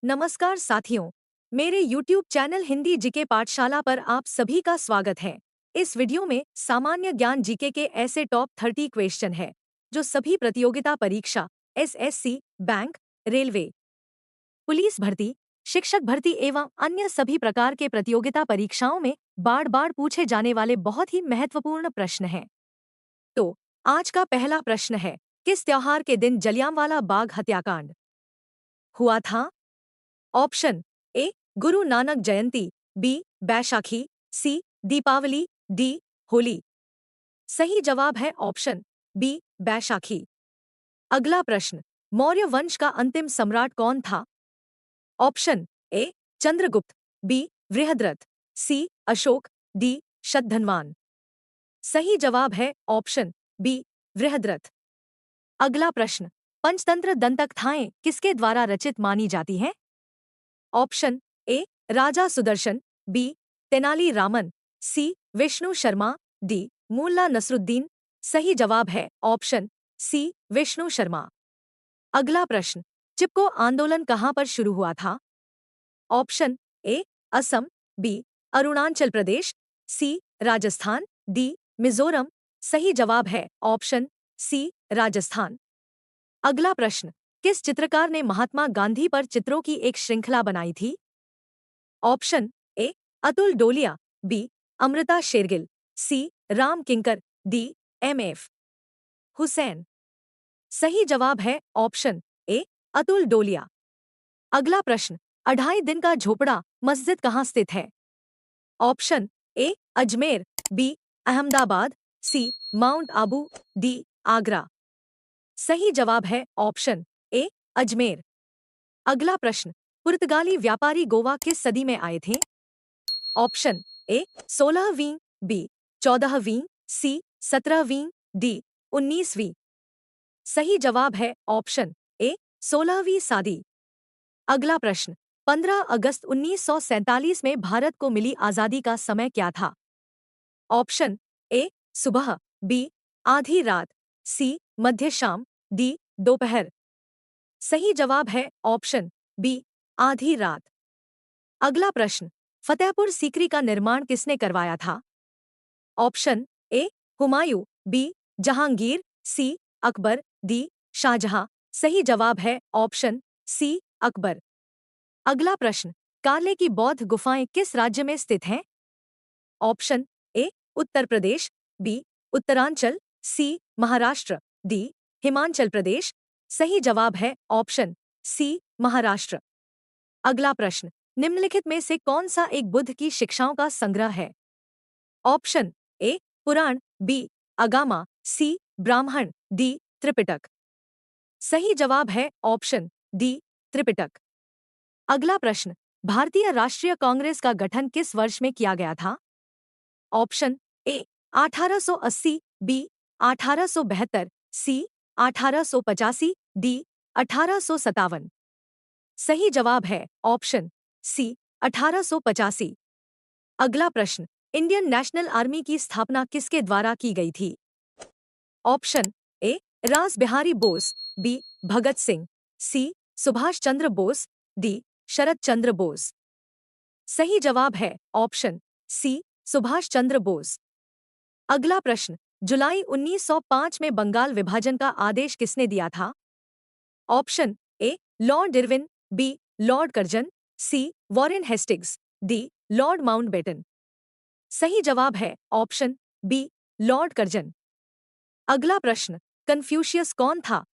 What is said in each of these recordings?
नमस्कार साथियों, मेरे YouTube चैनल हिंदी जीके पाठशाला पर आप सभी का स्वागत है। इस वीडियो में सामान्य ज्ञान जीके के ऐसे टॉप 30 क्वेश्चन है जो सभी प्रतियोगिता परीक्षा एसएससी, बैंक, रेलवे, पुलिस भर्ती, शिक्षक भर्ती एवं अन्य सभी प्रकार के प्रतियोगिता परीक्षाओं में बार बार पूछे जाने वाले बहुत ही महत्वपूर्ण प्रश्न हैं। तो आज का पहला प्रश्न है, किस त्योहार के दिन जलियांवाला बाग हत्याकांड हुआ था? ऑप्शन ए गुरु नानक जयंती, बी बैशाखी, सी दीपावली, डी होली। सही जवाब है ऑप्शन बी बैशाखी। अगला प्रश्न, मौर्य वंश का अंतिम सम्राट कौन था? Option A Chandragupta, B Brihadratha, C Ashoka, D Shatadhanvan. सही जवाब है ऑप्शन बी बृहद्रथ। अगला प्रश्न, पंचतंत्र दंतकथाएं किसके द्वारा रचित मानी जाती हैं? Option A Raja Sudarshan, B Tenali Raman, C Vishnu Sharma, D Mulla Nasruddin. सही जवाब है ऑप्शन सी विष्णु शर्मा। अगला प्रश्न, चिपको आंदोलन कहाँ पर शुरू हुआ था? Option A Assam, B Arunachal Pradesh, C Rajasthan, D Mizoram. सही जवाब है ऑप्शन सी राजस्थान। अगला प्रश्न, किस चित्रकार ने महात्मा गांधी पर चित्रों की एक श्रृंखला बनाई थी? Option A Atul Dolia, B Amrita Shergil, C Ram Kinkar, D M F. Husain. सही जवाब है ऑप्शन ए अतुल डोलिया। अगला प्रश्न, 2.5 दिन का झोपड़ा मस्जिद कहाँ स्थित है? Option A Ajmer, B Ahmedabad, C Mount Abu, D Agra. सही जवाब है ऑप्शन ए अजमेर। अगला प्रश्न, पुर्तगाली व्यापारी गोवा किस सदी में आए थे? ऑप्शन ए 16वीं, बी 14वीं, सी 17वीं, डी 19वीं। सही जवाब है ऑप्शन ए 16वीं सदी। अगला प्रश्न, 15 अगस्त 1947 में भारत को मिली आजादी का समय क्या था? ऑप्शन ए सुबह, बी आधी रात, सी मध्य शाम, डी दोपहर। सही जवाब है ऑप्शन बी आधी रात। अगला प्रश्न, फतेहपुर सीकरी का निर्माण किसने करवाया था? Option A Humayun, B Jahangir, C Akbar, D Shahjahan. सही जवाब है ऑप्शन सी अकबर। अगला प्रश्न, काले की बौद्ध गुफाएं किस राज्य में स्थित हैं? Option A Uttar Pradesh, B Uttaranchal, C Maharashtra, D Himachal Pradesh. सही जवाब है ऑप्शन सी महाराष्ट्र। अगला प्रश्न, निम्नलिखित में से कौन सा एक बुद्ध की शिक्षाओं का संग्रह है? ऑप्शन ए पुराण, बी अगामा, सी ब्राह्मण, डी त्रिपिटक। सही जवाब है ऑप्शन डी त्रिपिटक। अगला प्रश्न, भारतीय राष्ट्रीय कांग्रेस का गठन किस वर्ष में किया गया था? Option A 1880, B 1872, C 1885, D 1857। सही जवाब है ऑप्शन सी 1885। अगला प्रश्न, इंडियन नेशनल आर्मी की स्थापना किसके द्वारा की गई थी? ऑप्शन ए रास बिहारी बोस, बी भगत सिंह, सी सुभाष चंद्र बोस, डी शरद चंद्र बोस। सही जवाब है ऑप्शन सी सुभाष चंद्र बोस। अगला प्रश्न, जुलाई 1905 में बंगाल विभाजन का आदेश किसने दिया था? Option A Lord Irwin, B Lord Curzon, C Warren Hastings, D Lord Mountbatten. सही जवाब है ऑप्शन बी लॉर्ड कर्जन। अगला प्रश्न, कन्फ्यूशियस कौन था?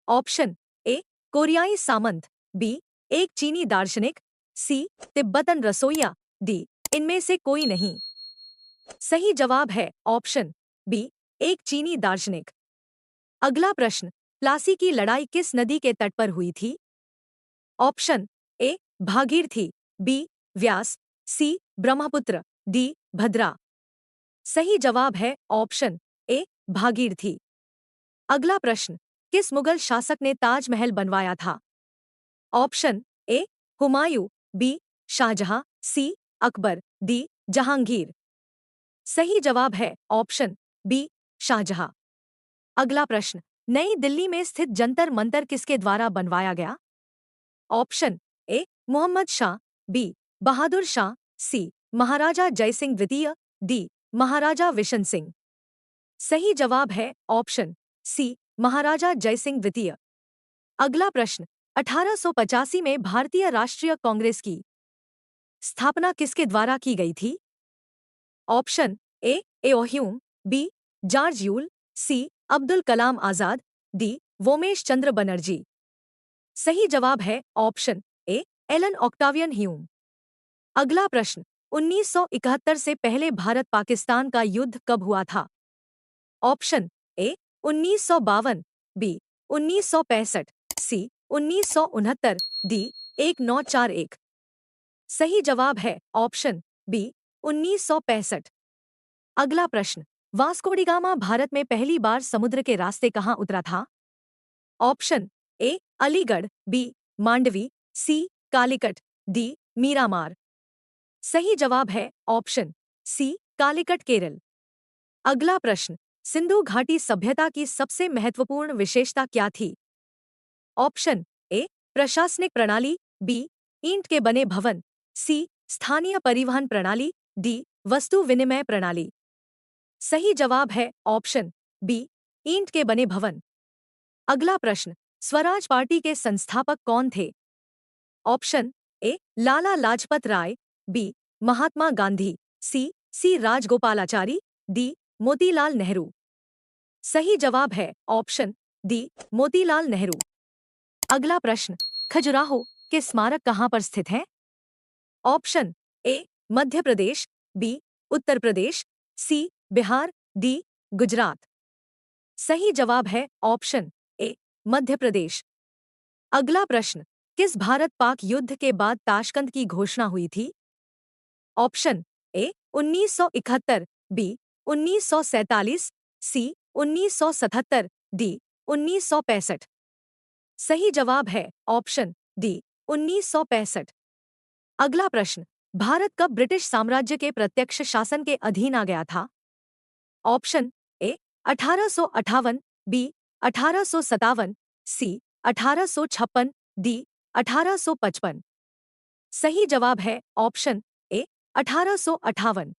ऑप्शन ए कोरियाई सामंत, बी एक चीनी दार्शनिक, सी तिब्बतन रसोइया, डी इनमें से कोई नहीं। सही जवाब है ऑप्शन बी एक चीनी दार्शनिक। अगला प्रश्न, प्लासी की लड़ाई किस नदी के तट पर हुई थी? Option A Bhagirathi, B Vyas, C Brahmaputra, D Bhadra. सही जवाब है ऑप्शन ए भागीरथी। अगला प्रश्न, किस मुगल शासक ने ताजमहल बनवाया था? Option A Humayun, B Shahjahan, C Akbar, D Jahangir. सही जवाब है ऑप्शन बी शाहजहां। अगला प्रश्न, नई दिल्ली में स्थित जंतर मंतर किसके द्वारा बनवाया गया? ऑप्शन मोहम्मद शाह, बी बहादुर शाह, सी महाराजा जयसिंह द्वितीय, डी महाराजा विशन सिंह। सही जवाब है ऑप्शन सी महाराजा जयसिंह द्वितीय। अगला प्रश्न, 1885 में भारतीय राष्ट्रीय कांग्रेस की स्थापना किसके द्वारा की गई थी? Option A A O Hume, B George Yule, C Abdul Kalam Azad, D Womesh Chandra Banerjee. सही जवाब है option A Allan Octavian Hume. अगला प्रश्न, 1971 से पहले भारत पाकिस्तान का युद्ध कब हुआ था? Option A 1952, B 1965, C 1969, D 1941। सही जवाब है ऑप्शन बी 1965। अगला प्रश्न, वास्को डी गामा भारत में पहली बार समुद्र के रास्ते कहाँ उतरा था? Option A Aligarh, B Mandvi, C Calicut, D Miramar. सही जवाब है ऑप्शन सी कालीकट केरल। अगला प्रश्न, सिंधु घाटी सभ्यता की सबसे महत्वपूर्ण विशेषता क्या थी? ऑप्शन ए प्रशासनिक प्रणाली, बी ईंट के बने भवन, सी स्थानीय परिवहन प्रणाली, डी वस्तु विनिमय प्रणाली। सही जवाब है ऑप्शन बी ईंट के बने भवन। अगला प्रश्न, स्वराज पार्टी के संस्थापक कौन थे? Option A Lala Lajpat Rai, B Mahatma Gandhi, C Rajagopalachari, D Motilal Nehru. सही जवाब है ऑप्शन डी मोतीलाल नेहरू। अगला प्रश्न, खजुराहो के स्मारक कहाँ पर स्थित हैं? Option A Madhya Pradesh, B Uttar Pradesh, C Bihar, D Gujarat. सही जवाब है ऑप्शन ए मध्य प्रदेश। अगला प्रश्न, किस भारत पाक युद्ध के बाद ताशकंद की घोषणा हुई थी? Option A 1971, B 1947, C 1977, D 1965। सही जवाब है ऑप्शन डी 1965। अगला प्रश्न, भारत कब ब्रिटिश साम्राज्य के प्रत्यक्ष शासन के अधीन आ गया था? Option A 1858, B 1857, C 1856, D 1855। सही जवाब है ऑप्शन ए 1858।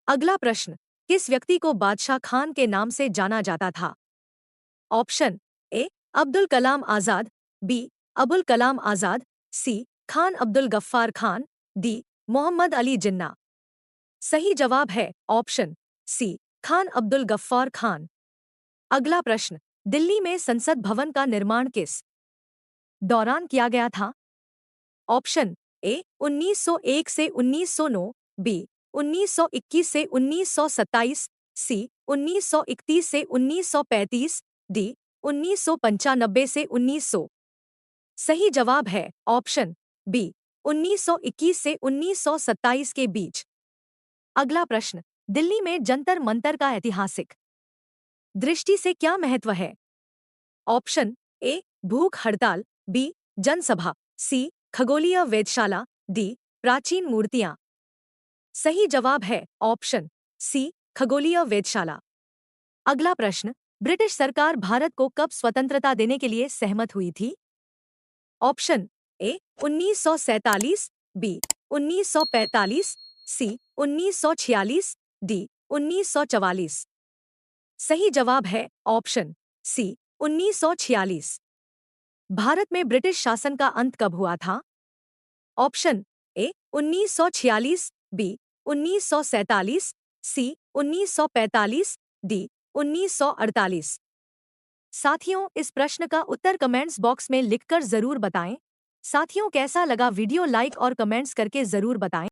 अगला प्रश्न, किस व्यक्ति को बादशाह खान के नाम से जाना जाता था? Option A Abdul Kalam Azad, B Abul Kalam Azad, C Khan Abdul Ghaffar Khan, D Mohammad Ali Jinnah. सही जवाब है ऑप्शन सी खान अब्दुल गफ्फार खान। अगला प्रश्न, दिल्ली में संसद भवन का निर्माण किस दौरान किया गया था? ऑप्शन ए 1901 से 1909, बी 1921 से 1927, सी 1931 से 1935, डी 1995 से 1900। सही जवाब है ऑप्शन बी 1921 से 1927 के बीच। अगला प्रश्न, दिल्ली में जंतर मंतर का ऐतिहासिक दृष्टि से क्या महत्व है? ऑप्शन ए भूख हड़ताल, बी जनसभा, सी खगोलीय वेधशाला, डी प्राचीन मूर्तियां। सही जवाब है ऑप्शन सी खगोलीय वेधशाला। अगला प्रश्न, ब्रिटिश सरकार भारत को कब स्वतंत्रता देने के लिए सहमत हुई थी? Option A 1947, B 1945, C 1946, D 1944। सही जवाब है ऑप्शन सी 1946। भारत में ब्रिटिश शासन का अंत कब हुआ था? Option A 1946, B 1947, C 1945, D 1948। साथियों, इस प्रश्न का उत्तर कमेंट्स बॉक्स में लिखकर जरूर बताएं। साथियों, कैसा लगा वीडियो? लाइक और कमेंट्स करके जरूर बताएं।